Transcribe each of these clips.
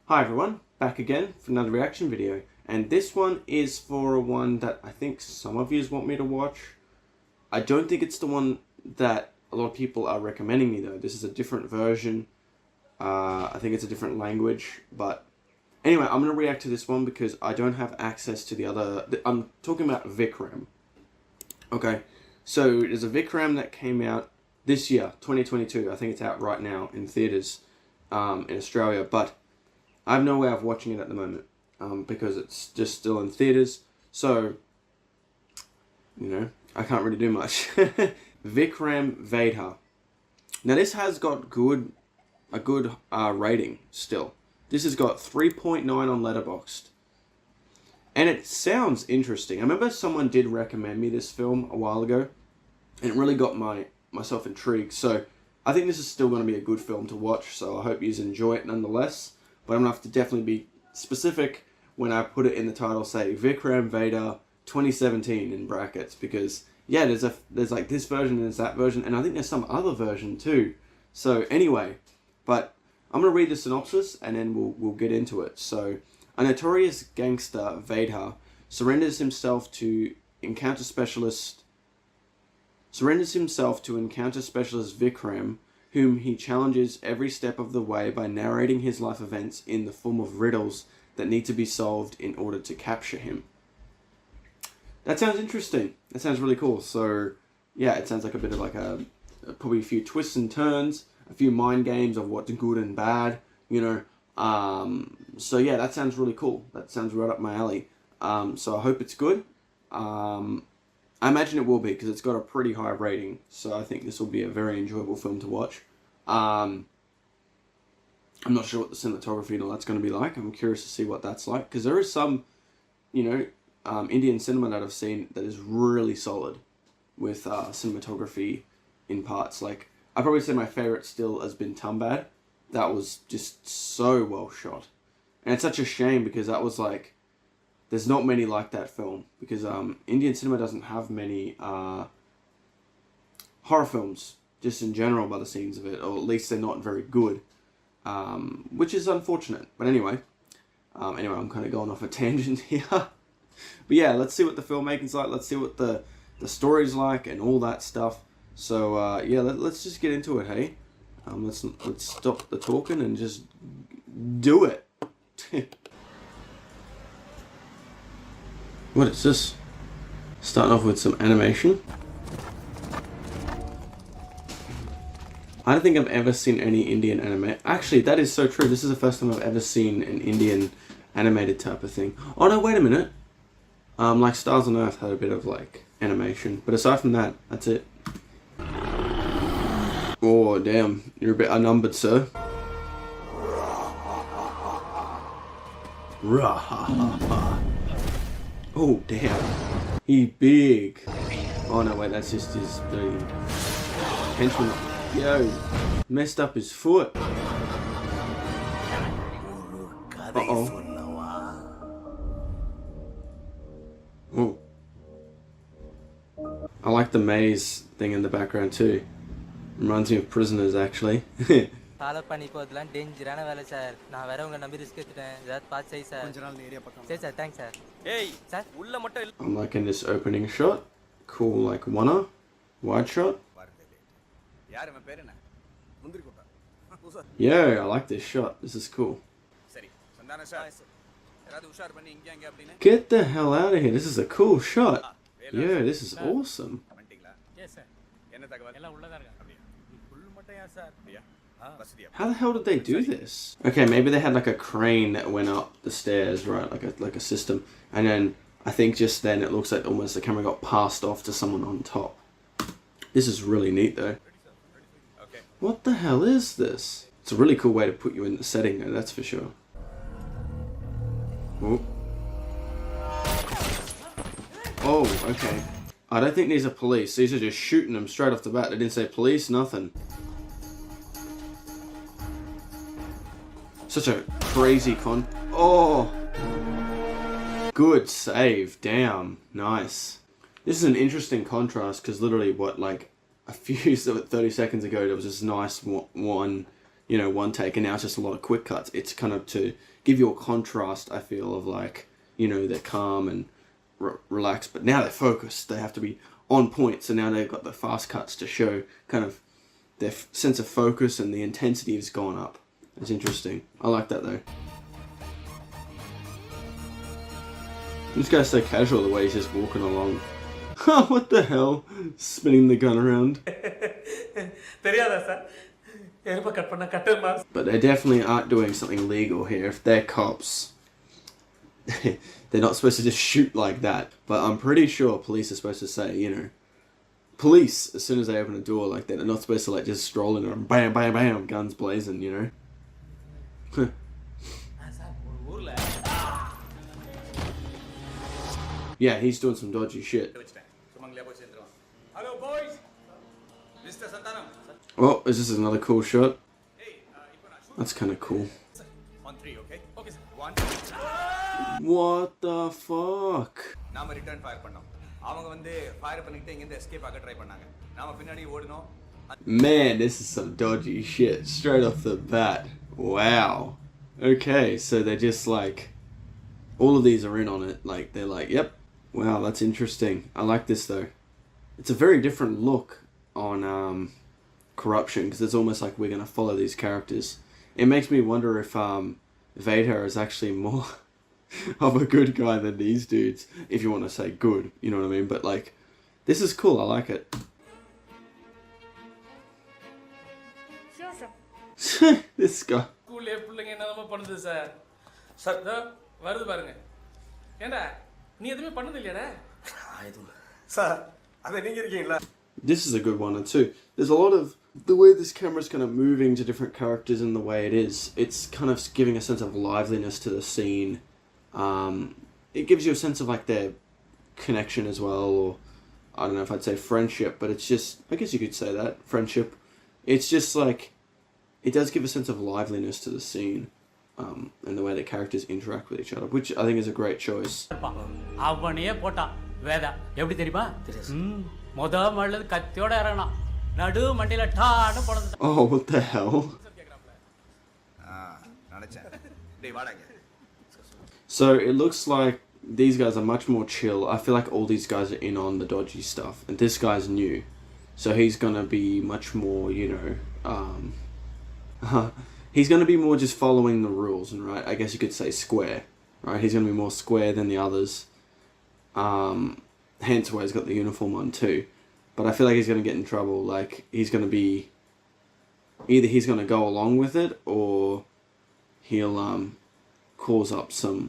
Hi everyone, back again for another reaction video, and this one is for one that I think some of you want me to watch. I don't think it's the one that a lot of people are recommending me though. This is a different version. I think it's a different language, but anyway, I'm going to react to this one because I don't have access to the other. I'm talking about Vikram. Okay, so there's a Vikram that came out this year, 2022. I think it's out right now in theaters in Australia, but I have no way of watching it at the moment because it's just still in theaters. So, you know, I can't really do much. Vikram Vedha. Now this has got a good rating still. This has got 3.9 on Letterboxd. And it sounds interesting. I remember someone did recommend me this film a while ago, and it really got myself intrigued. So I think this is still going to be a good film to watch, so I hope you enjoy it nonetheless. But I'm going to have to definitely be specific when I put it in the title, say Vikram Vedha 2017 in brackets, because yeah, there's like this version and there's that version, and I think there's some other version too. So anyway, but I'm going to read the synopsis and then we'll get into it. So, a notorious gangster, Vedha, surrenders himself to encounter specialist Vikram, whom he challenges every step of the way by narrating his life events in the form of riddles that need to be solved in order to capture him. That sounds interesting. That sounds really cool. So, yeah, it sounds like a bit of like probably a few twists and turns, a few mind games of what's good and bad, you know. So yeah, that sounds really cool. That sounds right up my alley. So I hope it's good. I imagine it will be because it's got a pretty high rating, so I think this will be a very enjoyable film to watch. I'm not sure what the cinematography and all that's going to be like. I'm curious to see what that's like, because there is some, you know, Indian cinema that I've seen that is really solid with cinematography in parts. Like, I'd probably say my favourite still has been Tumbad. That was just so well shot. And it's such a shame because that was like, there's not many like that film, because Indian cinema doesn't have many horror films, just in general, by the scenes of it, or at least they're not very good, which is unfortunate. But anyway, I'm kind of going off a tangent here. But yeah, let's see what the filmmaking's like, let's see what the story's like, and all that stuff. So yeah, let's just get into it, hey? Let's stop the talking and just do it. What is this? Starting off with some animation. I don't think I've ever seen any Indian anime. Actually, that is so true. This is the first time I've ever seen an Indian animated type of thing. Oh no, wait a minute. Like Stars on Earth had a bit of like animation, but aside from that, that's it. Oh damn, you're a bit outnumbered, sir. Oh damn, he big. Oh no, wait, that's just his bloody henchman. Yo, messed up his foot. Uh-oh. Oh. I like the maze thing in the background too. Reminds me of Prisoners, actually. Follow பண்ணி போதெல்லாம் டேஞ்சரான வேலை sir. நான் வேற உங்க நம்பி risk எடுத்துட்டேன். ஏதாவது பார்த்து செய் சார். கொஞ்ச நாள் ஏரியா பக்கம். சரி சார், தேங்க்ஸ் சார். ஏய் சார், உள்ள மட்டும் இல்ல. I'm liking this opening shot. Cool, like wide shot. யார் இவன் பேர் என்ன? முந்திரி கொட்டா. Yeah, I like this shot. This is cool. சரி, சந்தான சார். யாராவது உஷார் பண்ணி இங்க அங்க அப்படினே. Get the hell out of here. This is a cool shot. Yeah, this is awesome. பண்ணிட்டீங்களா? Yes sir. என்ன தகவல்? எல்லாம் உள்ளதா இருக்கு. அப்படியே. ஃபுல் மட்டும் யா சார்? அப்படியே. How the hell did they do this? Okay, maybe they had like a crane that went up the stairs, right? Like a system. And then I think just then it looks like almost the camera got passed off to someone on top. This is really neat though. Okay. What the hell is this? It's a really cool way to put you in the setting though, that's for sure. Oh. Oh, okay. I don't think these are police. These are just shooting them straight off the bat. They didn't say police, nothing. Such a crazy Oh! Good save. Damn. Nice. This is an interesting contrast because literally, what, like a few 30 seconds ago, there was this nice one you know, one take, and now it's just a lot of quick cuts. It's kind of to give you a contrast, I feel, of like, you know, they're calm and relaxed, but now they're focused. They have to be on point, so now they've got the fast cuts to show kind of their sense of focus, and the intensity has gone up. It's interesting. I like that though. This guy's so casual the way he's just walking along. What the hell? Spinning the gun around. But they definitely aren't doing something legal here. If they're cops, they're not supposed to just shoot like that. But I'm pretty sure police are supposed to say, you know, police, as soon as they open a door like that, they're not supposed to like just stroll in and bam, bam, bam, guns blazing, you know. Yeah, he's doing some dodgy shit. Hello boys. Mr. Santanam. Oh, is this another cool shot? That's kind of cool. On 3, okay? Okay, sir. 1. What the fuck? நாம return fire பண்ணோம். அவங்க வந்து fire பண்ணிட்டு இங்க இருந்து escape ஆக try பண்ணாங்க. நாம பின்னாடி ஓடுனோம். Man, this is some dodgy shit straight off the bat. Wow. Okay, so they're just like, all of these are in on it. Like, they're like, yep. Wow, that's interesting. I like this though. It's a very different look on corruption, because it's almost like we're going to follow these characters. It makes me wonder if Vedha is actually more of a good guy than these dudes, if you want to say good, you know what I mean? But like, this is cool. I like it. This guy. ஸ்கூல்ல பிள்ளைங்க என்னமா பண்ணுது sir? Sir வருது பாருங்க. ஏண்டா நீ எதுமே பண்ணது இல்லையாடா? சார் அத நீங்க இருக்கீங்களா? This is a good one too. There's a lot of the way this camera's kind of moving to different characters and the way it is. It's kind of giving a sense of liveliness to the scene. It gives you a sense of like their connection as well, or I don't know if I'd say friendship, but it's just, I guess you could say that, friendship. It's just like, it does give a sense of liveliness to the scene, and the way the characters interact with each other, which I think is a great choice. அவனே போட்டான் வேதா எப்படி தெரியுமா? முத மழை கத்தியோட இறங்கணும், நடு மண்டையில டான்னு போடுது. Oh, what the hell? நினைச்சேன். டேய் வாடாங்க. So it looks like these guys are much more chill. I feel like all these guys are in on the dodgy stuff, and this guy's new, so he's gonna be much more, you know, he's gonna be more just following the rules, and right, I guess you could say square, right? He's gonna be more square than the others. Hence why he's got the uniform on too. But I feel like he's gonna get in trouble. Like, he's gonna be, either he's gonna go along with it, or he'll cause up some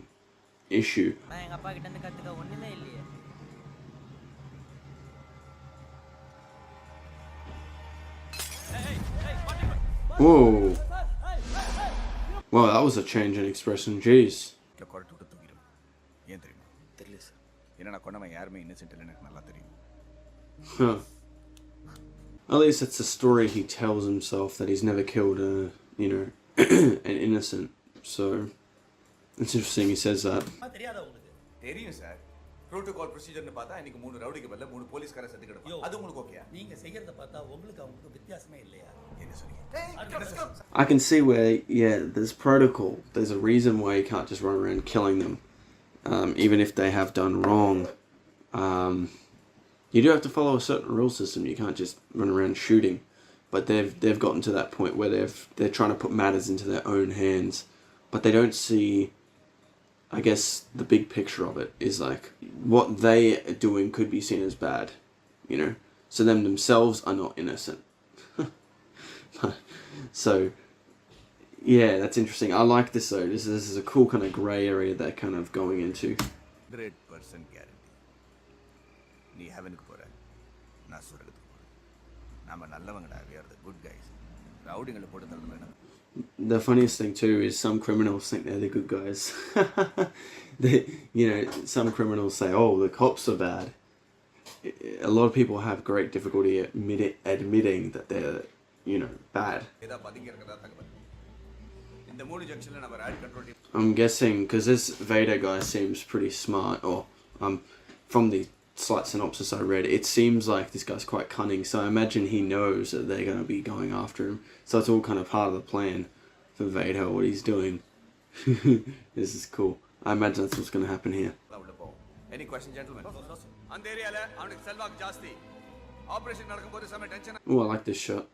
issue. Whoa. Wow, that was a change in expression. Jeez. ஏன் தெரியுமா? தெரியல sir. ஏன்னா நான் கொண்டவன் யாருமே Innocent இல்லைன்னு எனக்கு நல்லா தெரியும். Huh. At least it's a story he tells himself, that he's never killed you know, an innocent. So it's interesting he says that. தெரியும் சார். புரோட்டோகால் ப்ரொசீஜர்னு பார்த்தா இன்னைக்கு 3 ரவுடிக்கு பதிலா 3 போலீஸ்காரர் செத்து கிடப்பாங்க. அது உங்களுக்கு ஓகேயா? நீங்க செய்யறத பார்த்தா உங்களுக்கு அவங்களுக்கு வித்தியாசமே இல்லையா? என்ன சொன்னீங்க? I can see where, yeah, there's protocol. There's a reason why you can't just run around killing them, even if they have done wrong. You do have to follow a certain rule system. You can't just run around shooting. But they've gotten to that point where they're trying to put matters into their own hands, but they don't see, I guess the big picture of it is like what they are doing could be seen as bad, you know. So them themselves are not innocent. So yeah, that's interesting. I like this though. This is a cool kind of grey area they're kind of going into. 100% guarantee. நீ ஹெவனுக்கு போற, நான் சொர்க்கத்துக்கு போறேன். நாம நல்லவங்கடா, we are the good guys. ரவுடிங்களை போட்டு தள்ளுறது வேணாம். The funniest thing too is some criminals think they're the good guys. You know, some criminals say, "Oh, the cops are bad." A lot of people have great difficulty admitting that they're, you know, bad. ஏதா பதுங்கி இருக்கதா தகவல். இந்த மூணு ஜங்ஷன்ல நம்ம rod control team. I'm guessing because this Vedha guy seems pretty smart, or from the slight synopsis I read, it seems like this guy's quite cunning, so I imagine he knows that they're going to be going after him. So it's all kind of part of the plan for Vedha, what he's doing. This is cool. I imagine that's what's going to happen here. Any question, gentlemen? Oh, I like this shot.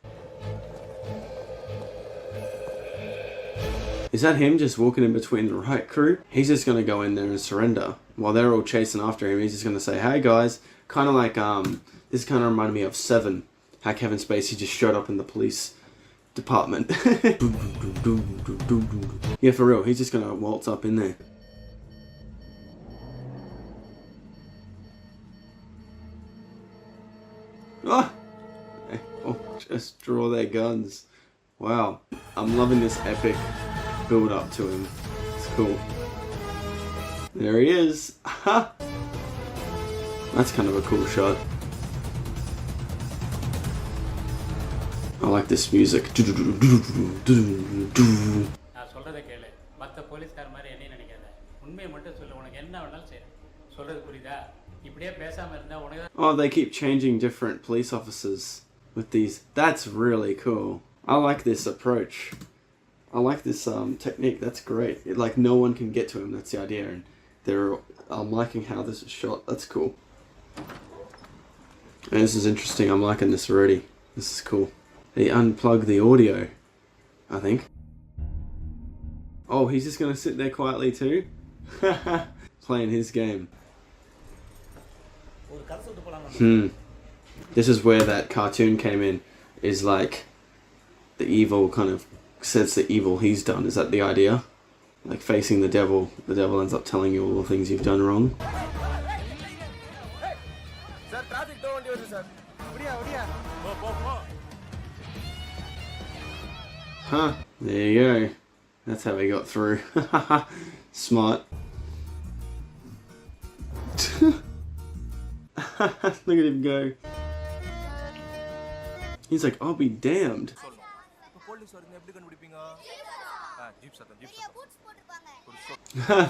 Is that him just walking in between the riot crew? He's just going to go in there and surrender. While they're all chasing after him, he's just going to say, hey guys. Kind of like, this kind of reminded me of Seven. How Kevin Spacey just showed up in the police department. Yeah, for real. He's just going to waltz up in there. Oh! Oh, just draw their guns. Wow. I'm loving this epic build up to him. It's cool. There he is. Ha! That's kind of a cool shot. I like this music. நான் சொல்றதை கேளு. மத்த போலீஸ்கார மாதிரி என்ன நினைக்காத. உண்மையை மட்டும் சொல்லு. உனக்கு என்ன வேணாலும் செய். சொல்றது புரியுதா? இப்படியே பேசாம இருந்தா உனக்கு Oh, they keep changing different police officers with these. That's really cool. I like this approach. I like this technique. That's great. Like no one can get to him. That's the idea. And I'm liking how this is shot. That's cool. And this is interesting. I'm liking this already. This is cool. They unplug the audio, I think. Oh, he's just gonna sit there quietly too? Playing his game. This is where that cartoon came in. Is like the evil kind of says the evil he's done. Is that the idea? Like facing the devil ends up telling you all the things you've done wrong. Huh, there you go. That's how we got through. Smart. Look at him go. He's like, I'll be damned.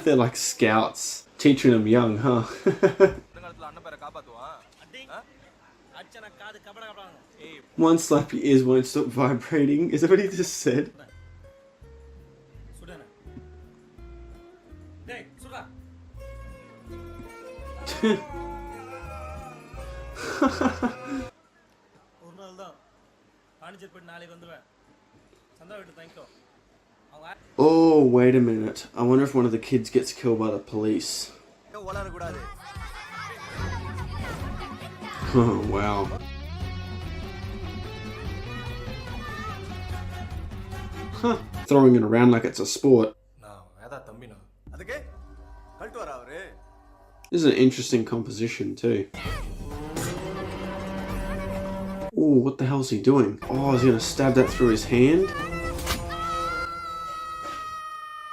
They're like scouts. Teaching them young, huh? One slap your ears won't stop vibrating. Is that what he just said? Oh, wait a minute. I wonder if one of the kids gets killed by the police. Oh, wow. Huh. Throwing it around like it's a sport. This is an interesting composition too. Oh, what the hell is he doing? Oh, is he gonna stab that through his hand?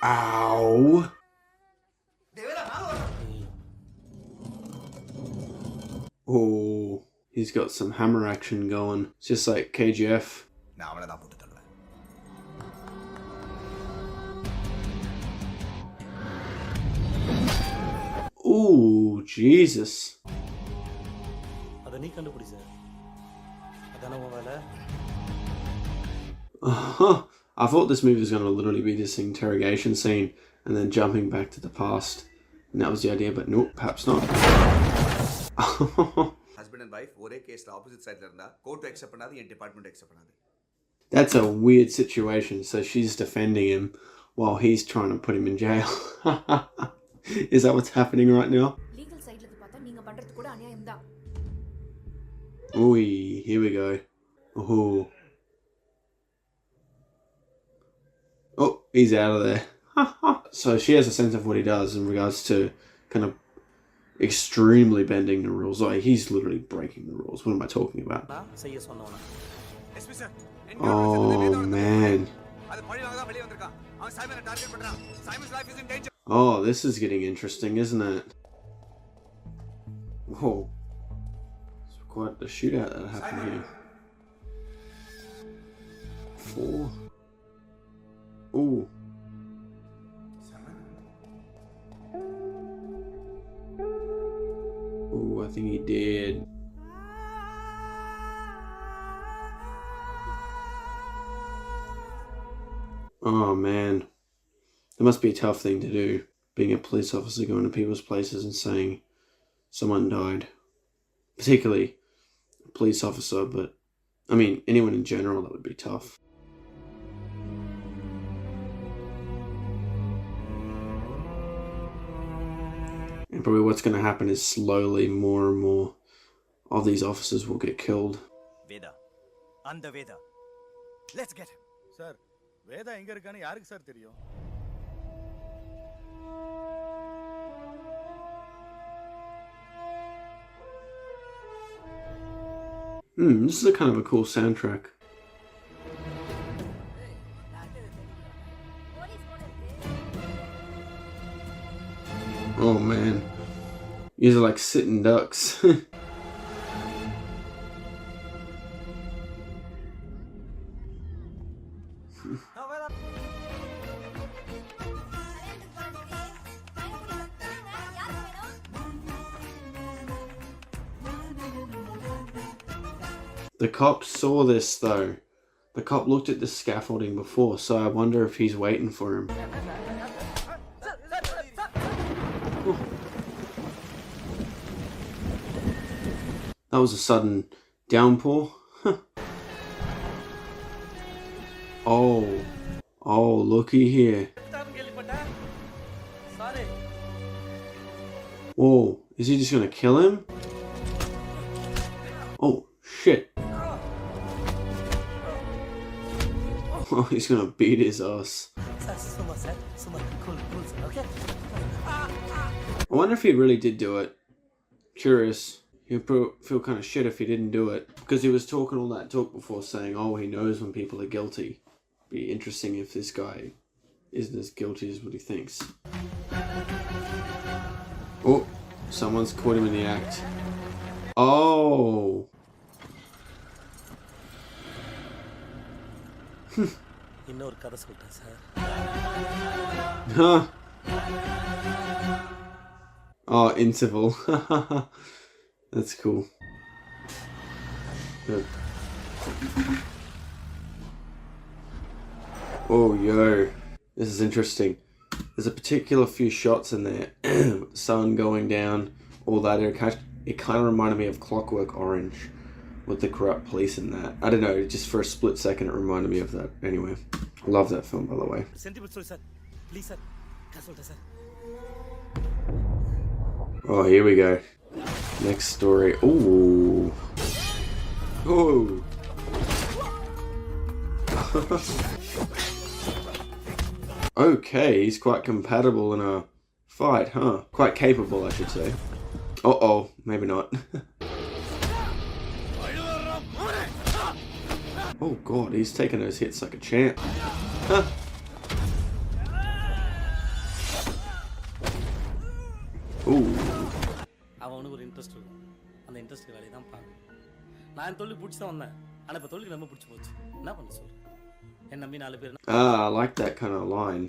Ow! Oh, he's got some hammer action going. It's just like KGF. Ooh, Jesus. I thought this movie was going to literally be this interrogation scene and then jumping back to the past. And that was the idea, but nope, perhaps not. Husband and wife, one case opposite side lerna, court accept panadu, and department accept panadu. That's a weird situation. So she's defending him while he's trying to put him in jail. Is that what's happening right now? Legal side la paatha neenga pandrathu kuda aniyam da. Oi, here we go. Oh. Oh, he's out of there. So she has a sense of what he does in regards to kind of extremely bending the rules. Like, he's literally breaking the rules. What am I talking about? Oh, man. Oh, this is getting interesting, isn't it? Whoa. It's quite the shootout that happened here. 4. Ooh. Ooh, I I think he did. Oh man, it must be a tough thing to do, being a police officer, going to people's places and saying someone died. Particularly a police officer, but I mean, anyone in general, that would be tough. And probably what's going to happen is slowly more and more of these officers will get killed. Veda. And the Veda. Let's get him. Sir Vedha எங்க இருக்கான்னு யாருக்கு sir தெரியும்? This is a kind of a cool soundtrack. Oh man, these are like sitting ducks. The cop saw this though. The cop looked at the scaffolding before, so I wonder if he's waiting for him. Oh. That was a sudden downpour. Oh, looky here. Whoa, is he just gonna kill him? Oh, shit. Oh, he's gonna beat his ass. I wonder if he really did do it. Curious. He'd feel kind of shit if he didn't do it. Because he was talking all that talk before saying, oh, he knows when people are guilty. Be interesting if this guy isn't as guilty as what he thinks. Oh, someone's caught him in the act. Oh. இன்னொரு கதை சொல்றேன் sir. Huh. Oh, interval. That's cool. Good. Oh, yo. This is interesting. There's a particular few shots in there. With the sun going down, all that. It kind of reminded me of Clockwork Orange with the corrupt police in that. I don't know, just for a split second it reminded me of that. Anyway, I love that film, by the way. Sentiment story, sir. Please, sir. Consult, sir. Oh, here we go. Next story. Ooh. Ooh. Okay, he's quite compatible in a fight, huh? Quite capable, I should say. Uh-oh, maybe not. Oh god, he's taking those hits like a champ. Huh. Ooh. அவனுக்கு ஒரு interest இருக்கும். அந்த interest வேலையை தான் பார்க்கணும். நான் தொழில் பிடிச்சி தான் வந்தேன். ஆனா இப்ப தொழில் ரொம்ப பிடிச்சி போச்சு. என்ன பண்ண சொல்ற? என்ன நம்பி 4 பேர். I like that kind of line.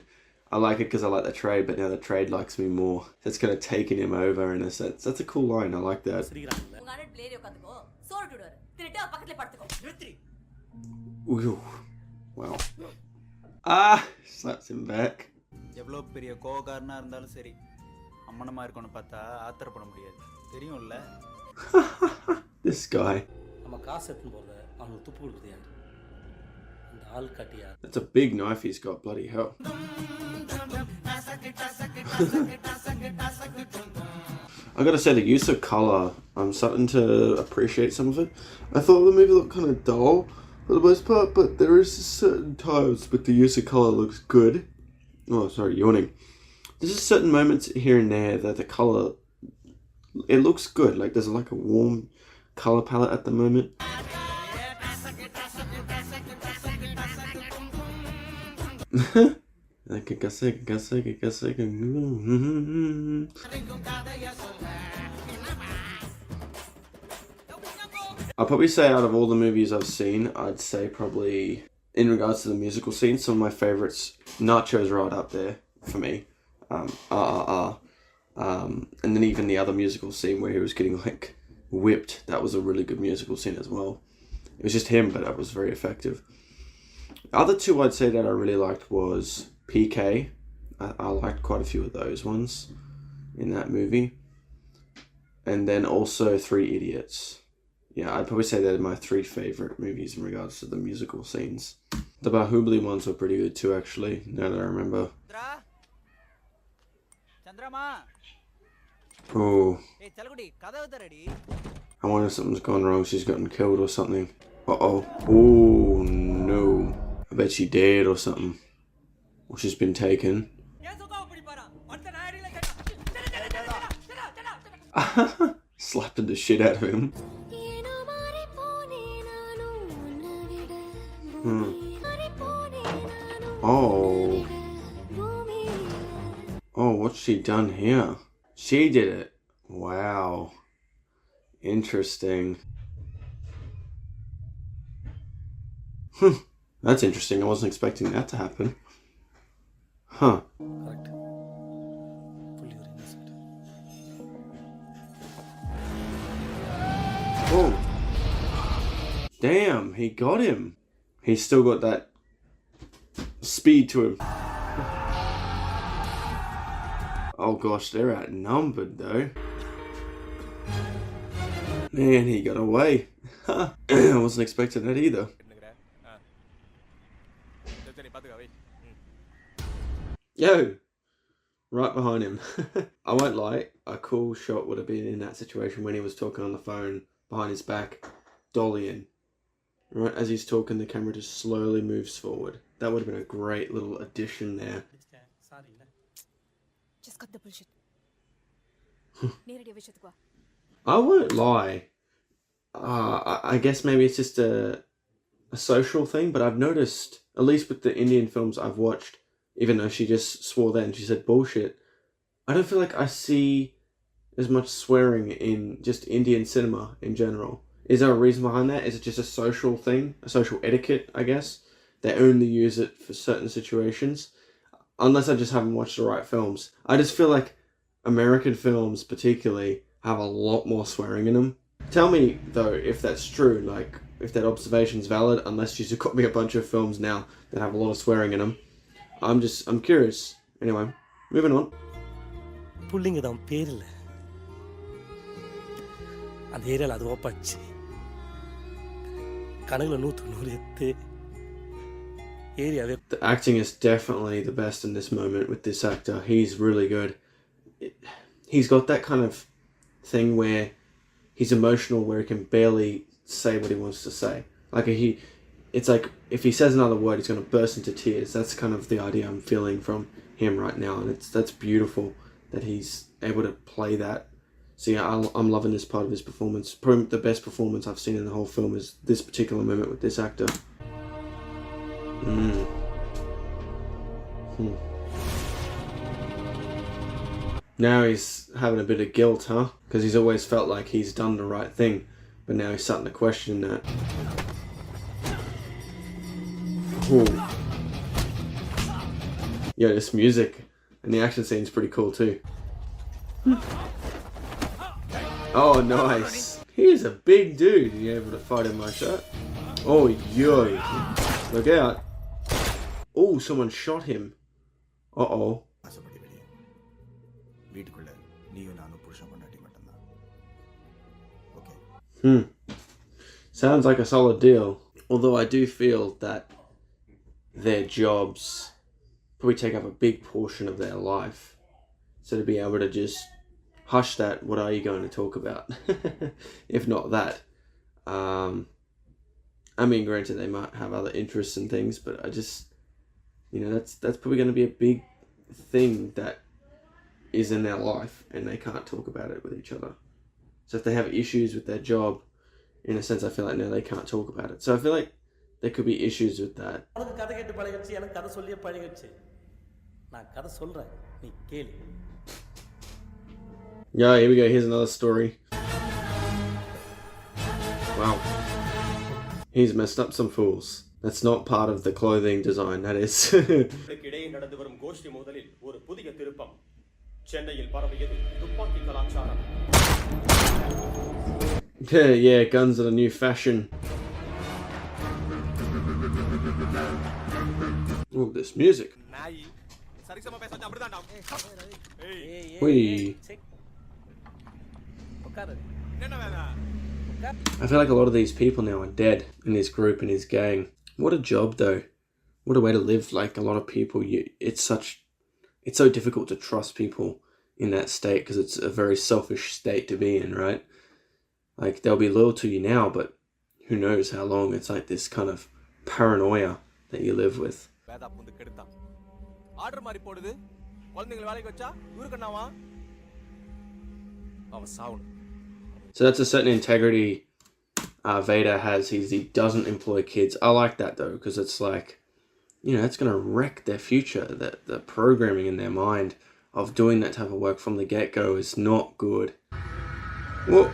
I like it because I like the trade, but now the trade likes me more. It's kind of taking him over in a sense. That's a cool line. I like that. Ooh. Wow. Ah! Slaps him back. எவ்வளோ பெரிய கோகாரனா இருந்தாலும் சரி அம்மனமா இருக்கணும் பார்த்தா ஆத்திரப்பட முடியாது தெரியும்ல. This guy. நம்ம காசு எடுத்து போறத அவனுக்கு துப்பு கொடுக்குது யாரு? அந்த ஆள் கட்டியா. That's a big knife he's got, bloody hell. I gotta say, the use of colour, I'm starting to appreciate some of it. I thought the movie looked kind of dull for the most part, but there is certain times with the use of colour looks good. Oh, sorry, yawning. There's just certain moments here and there that the colour, it looks good. Like there's like a warm colour palette at the moment. I'll probably say out of all the movies I've seen, I'd say probably in regards to the musical scene, some of my favourites, Nacho's right up there for me. And then even the other musical scene where he was getting like whipped, that was a really good musical scene as well. It was just him, but that was very effective. The other two I'd say that I really liked was PK. I liked quite a few of those ones in that movie. And then also Three Idiots. Yeah, I'd probably say they're my three favourite movies in regards to the musical scenes. The Bahubali ones were pretty good too, actually, now that I remember. Oh. I wonder if something's gone wrong, she's gotten killed or something. Uh-oh. Oh, no. I bet she dead or something. Or she's been taken. Slapped the shit out of him. Oh. Oh, what's she done here? She did it. Wow. Interesting. That's interesting. I wasn't expecting that to happen. Huh. Correct. Fully you're innocent. Oh. Damn, he got him. He's still got that speed to him. Oh gosh, they're outnumbered though. Man, he got away. I wasn't expecting that either. Yo! Right behind him. I won't lie, a cool shot would have been in that situation when he was talking on the phone behind his back, dollying. Right, as he's talking, the camera just slowly moves forward. That would have been a great little addition there. Just cut the bullshit. நேரடியா விஷயத்துக்கு வா. I won't lie. I guess maybe it's just a social thing, but I've noticed, at least with the Indian films I've watched, even though she just swore then, she said bullshit, I don't feel like I see as much swearing in just Indian cinema in general. Is there a reason behind that? Is it just a social thing? A social etiquette, I guess? They only use it for certain situations? Unless I just haven't watched the right films. I just feel like American films particularly have a lot more swearing in them. Tell me, though, if that's true, like, if that observation's valid, unless you've got me a bunch of films now that have a lot of swearing in them. I'm curious. Anyway, moving on. புள்ளிங்க தான் பேர் இல்லை அந்த ஏரியாவில் அது ஓப்பாச்சு கணக்கில் 190 எத்து ஏரியாவே. The acting is definitely the best in this moment with this actor. He's really good. He's got that kind of thing where he's emotional, where he can barely say what he wants to say. Like it's like if he says another word, he's going to burst into tears. That's kind of the idea I'm feeling from him right now, and that's beautiful that he's able to play that. So yeah, I'm loving this part of his performance. Probably the best performance I've seen in the whole film is this particular moment with this actor. Now he's having a bit of guilt, huh? Because he's always felt like he's done the right thing, but now he's starting to question that. Ooh. Yeah, this music and the action scene's pretty cool too. Oh, nice. He's a big dude. You able to fight in my shot? Oh, yo. Look out. Oh, someone shot him. Uh-oh. Sounds like a solid deal. Although I do feel that their jobs probably take up a big portion of their life. So to be able to just hush that, what are you going to talk about? If not that. I mean, granted, they might have other interests and things, but I just, that's probably going to be a big thing that is in their life, and they can't talk about it with each other. So if they have issues with their job, in a sense, I feel like now they can't talk about it. So I feel like there could be issues with that. உனக்கு கதை கேட்டு பழகிடுச்சு, எனக்கு கதை சொல்லியே பழகிடுச்சு. நான் கதை சொல்றேன், நீ கேளு. Yeah, here we go. Here's another story. Wow. He's messed up some fools. That's not part of the clothing design, that is. Yeah, guns are the new fashion. Oh, this music. Whee. I feel like a lot of these people now are dead in this group, in his gang. What a job, though. What a way to live. Like, a lot of people, it's so difficult to trust people in that state because it's a very selfish state to be in, right? Like, they'll be loyal to you now, but who knows how long. It's like this kind of paranoia that you live with. So that's a certain integrity Vedha has. He doesn't employ kids. I like that, though, because it's like, you know, it's going to wreck their future. The programming in their mind of doing that type of work from the get-go is not good. Whoa.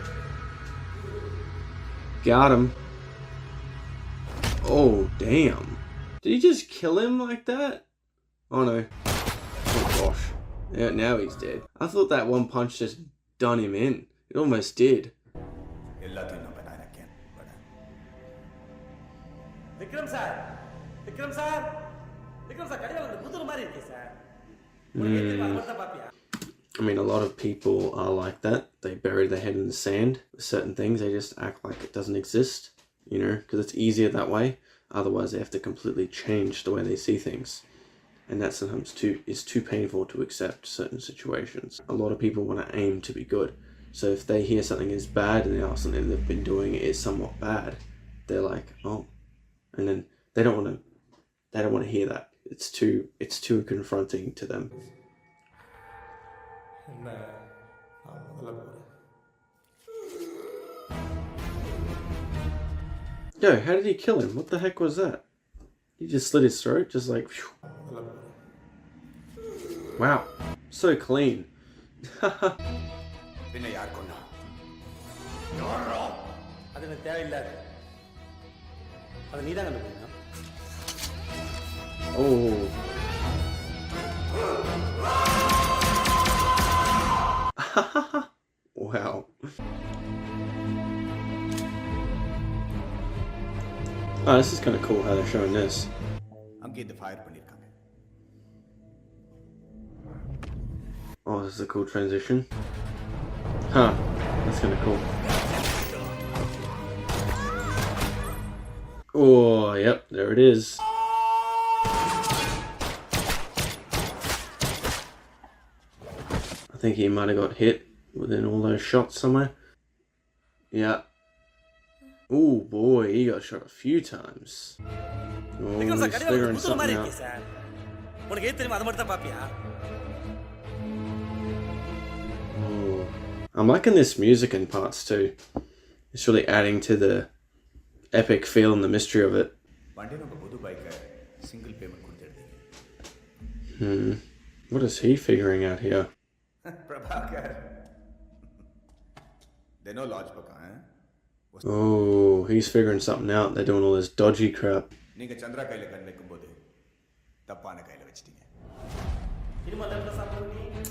Got him. Oh, damn. Did he just kill him like that? Oh, no. Oh, gosh. Yeah, now he's dead. I thought that one punch just done him in. It almost did. Vikram sir. Vikram sir. Vikram sir, kadiyala muduru mari irke sir. I mean, a lot of people are like that. They bury their head in the sand with certain things. They just act like it doesn't exist, you know, because it's easier that way. Otherwise, they have to completely change the way they see things. And that sometimes is too painful to accept certain situations. A lot of people want to aim to be good. So if they hear something is bad and they something they've been doing is somewhat bad, they're like, oh, and then they don't want to hear that. It's too confronting to them. Yo, how did he kill him? What the heck was that? He just slit his throat, just like, phew. Wow, so clean. Oh. Wow. Oh, this is kind of cool how they're showing this. Oh, this is a cool transition. Huh, that's kind of cool. Oh, yep, there it is. I think he might have got hit within all those shots somewhere. Yeah. Oh boy, he got shot a few times. Oh, he's figuring something out. Oh. I'm liking this music in parts too. It's really adding to the epic feel and the mystery of it. What is he figuring out here? Oh, he's figuring something out. They're doing all this dodgy crap.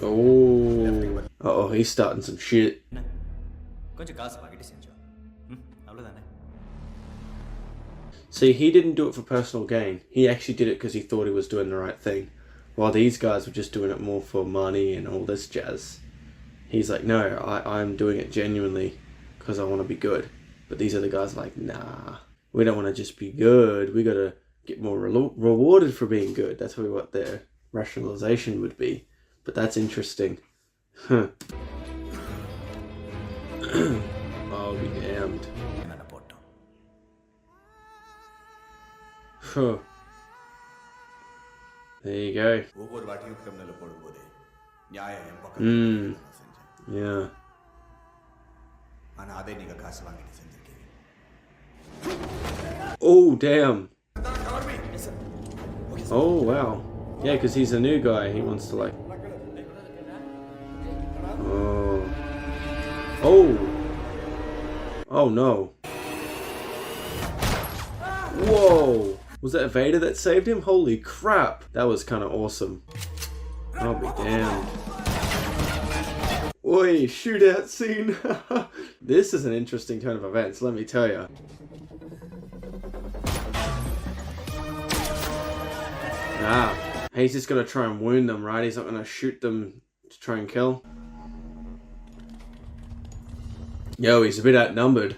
Oh, uh-oh, he's starting some shit. See, he didn't do it for personal gain. He actually did it because he thought he was doing the right thing. While these guys were just doing it more for money and all this jazz. He's like, no, I'm doing it genuinely because I want to be good. But these other guys are like, nah, we don't want to just be good. We got to get more rewarded for being good. That's probably what their rationalization would be. But that's interesting. Huh. I'll be damned. Huh. There you go. Yeah. Oh, damn. Oh, wow. Yeah, because he's a new guy. He wants to, like... Oh. Oh. Oh, no. Whoa. Was that Vedha that saved him? Holy crap. That was kind of awesome. I'll be damned. Oi, shootout scene. This is an interesting turn of events, let me tell you. He's just gonna try and wound them, right? He's not gonna shoot them to try and kill. Yo, he's a bit outnumbered.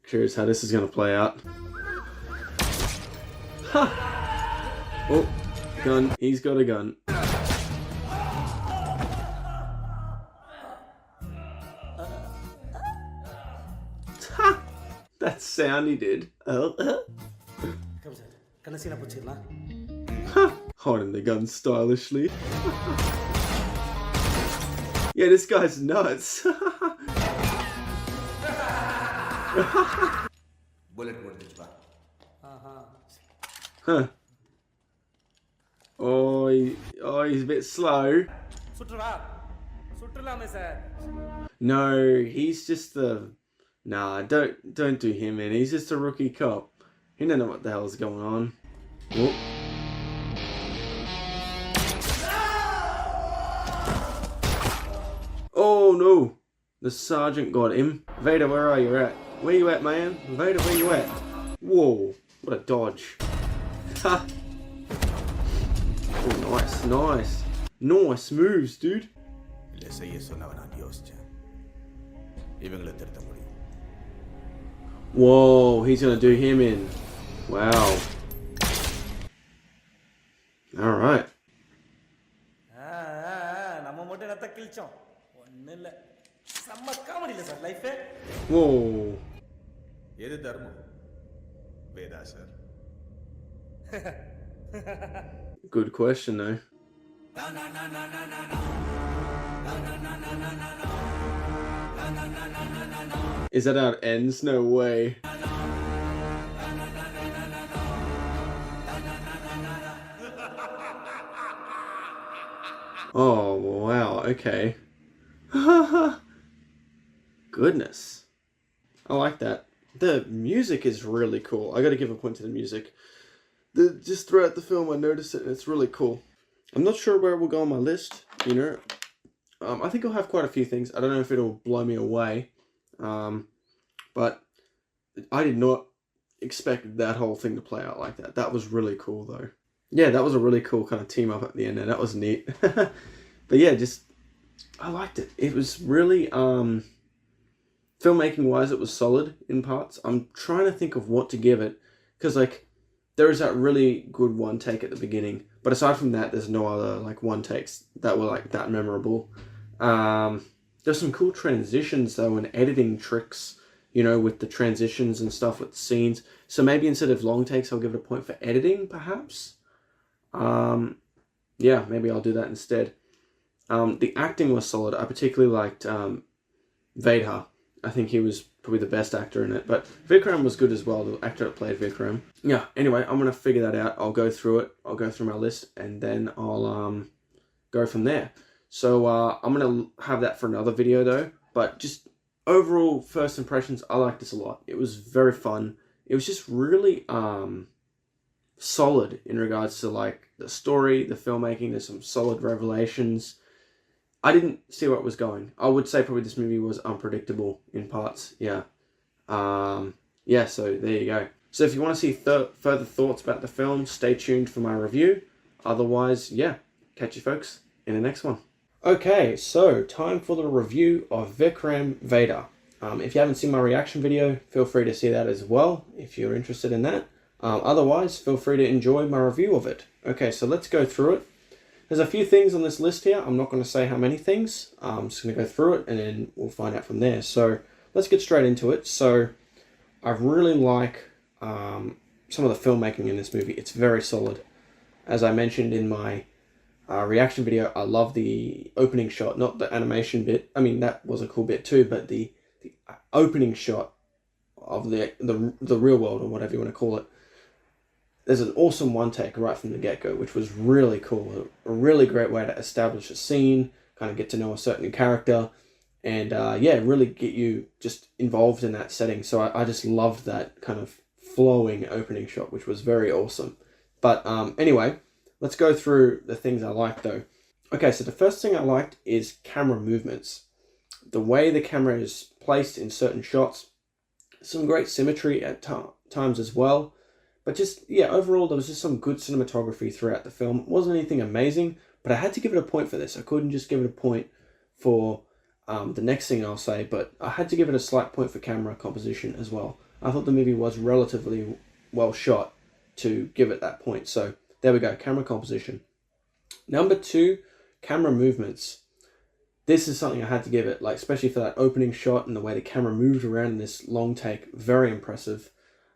Curious how this is gonna play out. Ha! Oh, gun. He's got a gun. Ha! That sound he did. Holding the gun stylishly. Yeah, this guy's nuts. Bullet. Huh. Oh, he's a bit slow. No, he's just the... Nah, don't do him, man. He's just a rookie cop. He don't know what the hell's going on. Oh. Oh no! The sergeant got him. Vedha, where are you at? Where you at, man? Vedha, where you at? Whoa, what a dodge. Ha! Oh, nice. Nice moves, dude. Whoa, he's gonna do him in. Wow. Alright. Whoa. Vedha, sir. Good question, though. Is that how it ends? No way. Oh, wow, okay. Goodness. I like that. The music is really cool. I gotta give a point to the music. Just throughout the film I noticed it and it's really cool. I'm not sure where it will go on my list, you know. I think I'll have quite a few things. I don't know if it'll blow me away. But I did not expect that whole thing to play out like that. That was really cool though. Yeah, that was a really cool kind of team up at the end there. That was neat. But yeah, I liked it. It was really, filmmaking wise, it was solid in parts. I'm trying to think of what to give it. Because like, there is that really good one take at the beginning. But aside from that, there's no other like one takes that were like that memorable. There's some cool transitions though and editing tricks, you know, with the transitions and stuff with the scenes. So maybe instead of long takes, I'll give it a point for editing, perhaps. Yeah, maybe I'll do that instead. The acting was solid. I particularly liked Vedha. I think he was probably the best actor in it. But Vikram was good as well, the actor that played Vikram. Yeah, anyway, I'm going to figure that out. I'll go through it. I'll go through my list and then I'll go from there. So I'm going to have that for another video though. But just overall first impressions, I liked this a lot. It was very fun. It was just really solid in regards to like the story, the filmmaking. There's some solid revelations. I didn't see where it was going. I would say probably this movie was unpredictable in parts. Yeah. Yeah, so there you go. So if you want to see further thoughts about the film, stay tuned for my review. Otherwise, yeah, catch you folks in the next one. Okay, so time for the review of Vikram Vedha. If you haven't seen my reaction video, feel free to see that as well if you're interested in that. Otherwise, feel free to enjoy my review of it. Okay, so let's go through it. There's a few things on this list here. I'm not going to say how many things. I'm just going to go through it and then we'll find out from there. So let's get straight into it. So I really like some of the filmmaking in this movie. It's very solid. As I mentioned in my reaction video, I love the opening shot, not the animation bit. I mean, that was a cool bit too, but the opening shot of the real world, or whatever you want to call it. There's an awesome one take right from the get-go, which was really cool. A really great way to establish a scene, kind of get to know a certain character, and yeah, really get you just involved in that setting. So I just loved that kind of flowing opening shot, which was very awesome. But anyway, let's go through the things I liked though. Okay, so the first thing I liked is camera movements. the way the camera is placed in certain shots, some great symmetry at times as well. But just, yeah, overall, there was just some good cinematography throughout the film. It wasn't anything amazing, but I had to give it a point for this. I couldn't just give it a point for the next thing I'll say, but I had to give it a slight point for camera composition as well. I thought the movie was relatively well shot to give it that point. So there we go, camera composition. Number 2, camera movements. This is something I had to give it, like especially for that opening shot and the way the camera moved around in this long take, very impressive.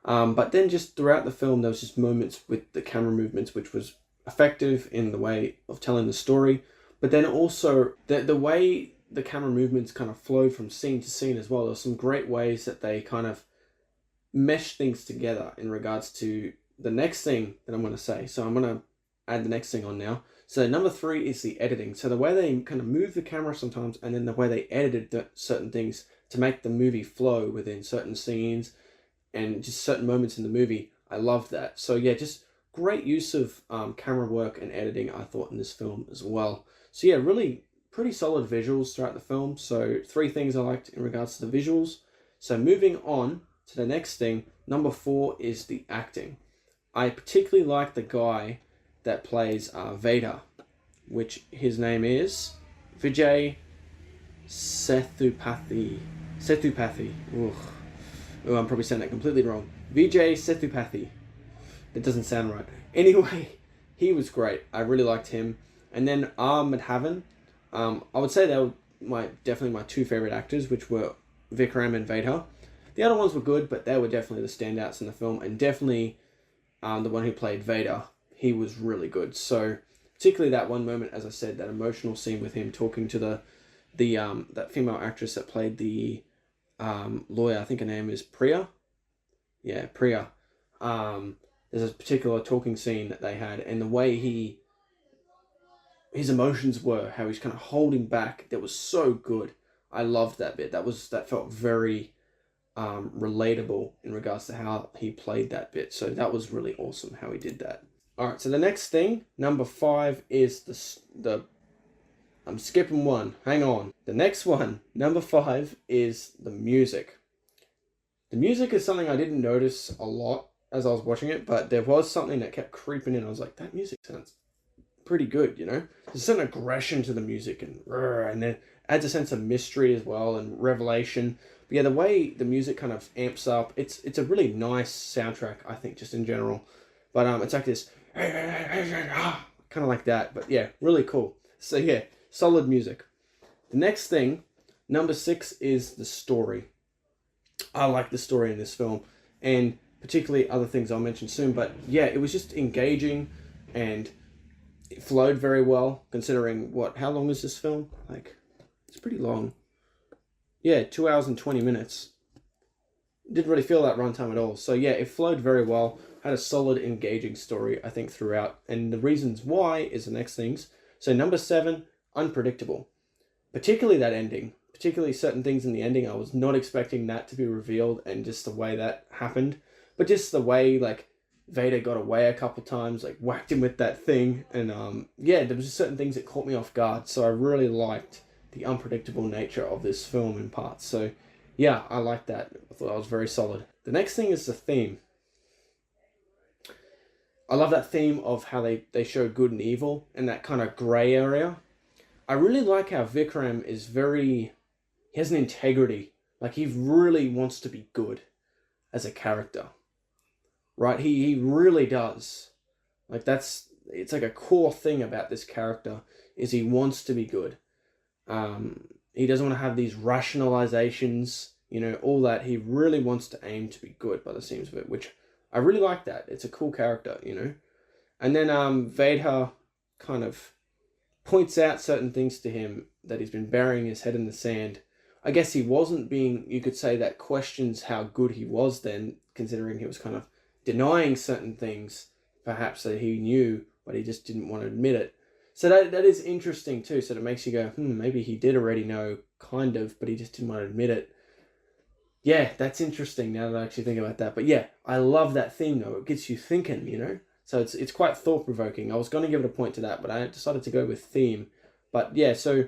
But then just throughout the film, there was just moments with the camera movements, which was effective in the way of telling the story. But then also the way the camera movements kind of flowed from scene to scene as well. There were some great ways that they kind of mesh things together in regards to the next thing that I'm going to say. So I'm going to add the next thing on now. So number 3 is the editing. So the way they kind of move the camera sometimes, and then the way they edited certain things to make the movie flow within certain scenes and just certain moments in the movie. I loved that. So yeah, just great use of camera work and editing, I thought, in this film as well. So yeah, really pretty solid visuals throughout the film. So 3 things I liked in regards to the visuals. So moving on to the next thing, number 4 is the acting. I particularly like the guy that plays Vedha, which his name is Vijay Sethupathi. Ooh, I'm probably saying that completely wrong. Vijay Sethupathi. That doesn't sound right. Anyway, he was great. I really liked him. And then Madhavan. I would say they were definitely my 2 favorite actors, which were Vikram and Vedha. The other ones were good, but they were definitely the standouts in the film, and definitely the one who played Vedha, he was really good. So particularly that one moment, as I said, that emotional scene with him talking to the that female actress that played the lawyer. I think her name is Priya. Yeah, Priya. There's a particular talking scene that they had, and the way his emotions were, how he's kind of holding back, that was so good. I loved that bit. That felt very relatable in regards to how he played that bit. So that was really awesome how he did that. All right, so the next thing, number 5, is the I'm skipping one. Hang on. The next one, number 5, is the music. The music is something I didn't notice a lot as I was watching it, but there was something that kept creeping in. I was like, that music sounds pretty good, you know? There's a certain aggression to the music, and then adds a sense of mystery as well and revelation. But yeah, the way the music kind of amps up, it's a really nice soundtrack, I think, just in general. But it's like this, kind of like that. But yeah, really cool. So yeah, solid music. The next thing, number 6, is the story. I like the story in this film, and particularly other things I'll mention soon. But yeah, it was just engaging, and it flowed very well, considering how long is this film? Like, it's pretty long. Yeah, 2 hours and 20 minutes. Didn't really feel that runtime at all. So yeah, it flowed very well. Had a solid, engaging story, I think, throughout. And the reasons why is the next things. So number 7, unpredictable. Particularly that ending. Particularly certain things in the ending. I was not expecting that to be revealed, and just the way that happened. But just the way, like, Vader got away a couple times, like, whacked him with that thing. And yeah, there was just certain things that caught me off guard. So I really liked the unpredictable nature of this film in parts. So yeah, I liked that. I thought that was very solid. The next thing is the theme. I love that theme of how they show good and evil and that kind of grey area. I really like how Vikram is he has an integrity. Like, he really wants to be good as a character. Right? He really does. Like, it's like a core thing about this character, is he wants to be good. He doesn't want to have these rationalizations, you know, all that. He really wants to aim to be good by the seams of it, which I really like that. It's a cool character, you know. And then Vedha kind of points out certain things to him, that he's been burying his head in the sand. I guess he wasn't being, you could say, that questions how good he was then, considering he was kind of denying certain things, perhaps, that he knew, but he just didn't want to admit it. So that is interesting too. So that makes you go, maybe he did already know, kind of, but he just didn't want to admit it. Yeah, that's interesting now that I actually think about that. But yeah, I love that theme though. It gets you thinking, you know? So it's quite thought-provoking. I was going to give it a point to that, but I decided to go with theme. But yeah, so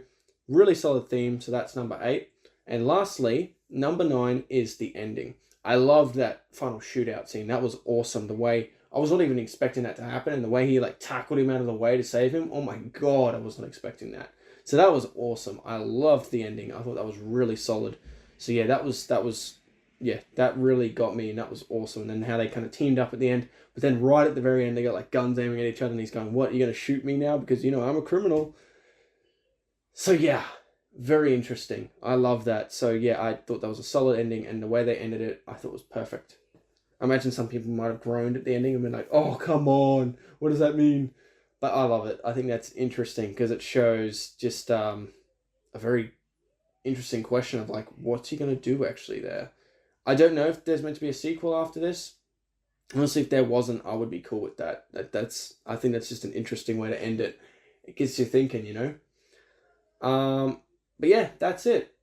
really solid theme. So that's number 8. And lastly, number 9 is the ending. I loved that final shootout scene. That was awesome. The way, I was not even expecting that to happen, and the way he like tackled him out of the way to save him. Oh my god, I was not expecting that. So that was awesome. I loved the ending. I thought that was really solid. So yeah, that really got me, and that was awesome. And then how they kind of teamed up at the end, but then right at the very end, they got like guns aiming at each other, and he's going, "What? Are you gonna shoot me now? Because you know I'm a criminal." So yeah, very interesting. I love that. So yeah, I thought that was a solid ending, and the way they ended it, I thought was perfect. I imagine some people might have groaned at the ending and been like, "Oh, come on, what does that mean?" But I love it. I think that's interesting because it shows just a very interesting question of like, what's he gonna do actually there? I don't know if there's meant to be a sequel after this. Honestly, if there wasn't, I would be cool with that. I think that's just an interesting way to end it. It gets you thinking, you know. But yeah, that's it.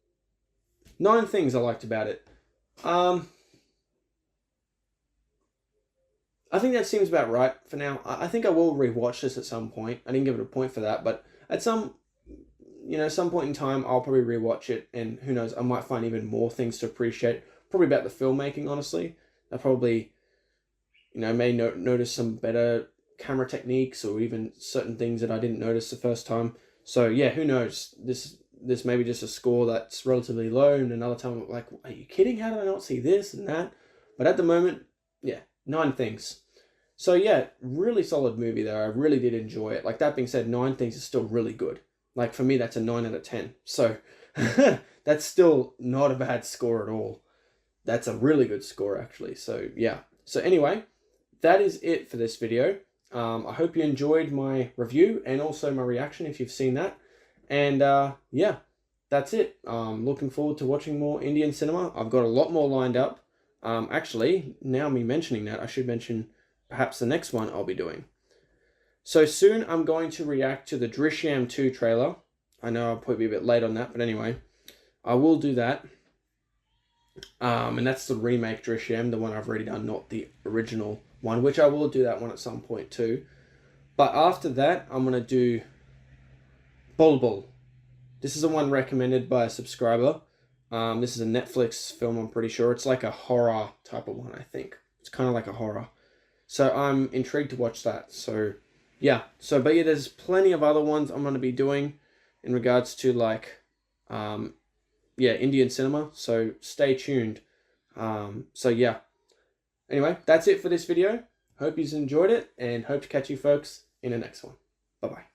9 things I liked about it. I think that seems about right for now. I think I will rewatch this at some point. I didn't give it a point for that, but at some point in time, I'll probably rewatch it, and who knows, I might find even more things to appreciate. Probably about the filmmaking, honestly. I probably, may notice some better camera techniques, or even certain things that I didn't notice the first time. So yeah, who knows? This may be just a score that's relatively low, and another time I'm like, are you kidding? How did I not see this and that? But at the moment, yeah, 9 things. So yeah, really solid movie though. I really did enjoy it. Like, that being said, 9 things is still really good. Like, for me, that's a 9 out of 10. So that's still not a bad score at all. That's a really good score, actually. So yeah. So anyway, that is it for this video. I hope you enjoyed my review and also my reaction if you've seen that. And yeah, that's it. Looking forward to watching more Indian cinema. I've got a lot more lined up. Actually, now me mentioning that, I should mention perhaps the next one I'll be doing. So soon I'm going to react to the Drishyam 2 trailer. I know I'll probably be a bit late on that, but anyway, I will do that. And that's the remake Drishyam, the one I've already done, not the original one, which I will do that one at some point too. But after that, I'm going to do Bulbul. This is the one recommended by a subscriber. This is a Netflix film, I'm pretty sure. It's like a horror type of one, I think. It's kind of like a horror. So I'm intrigued to watch that. So yeah. But yeah, there's plenty of other ones I'm going to be doing in regards to like, Indian cinema. So stay tuned. So yeah. Anyway, that's it for this video. Hope you enjoyed it, and hope to catch you folks in the next one. Bye-bye.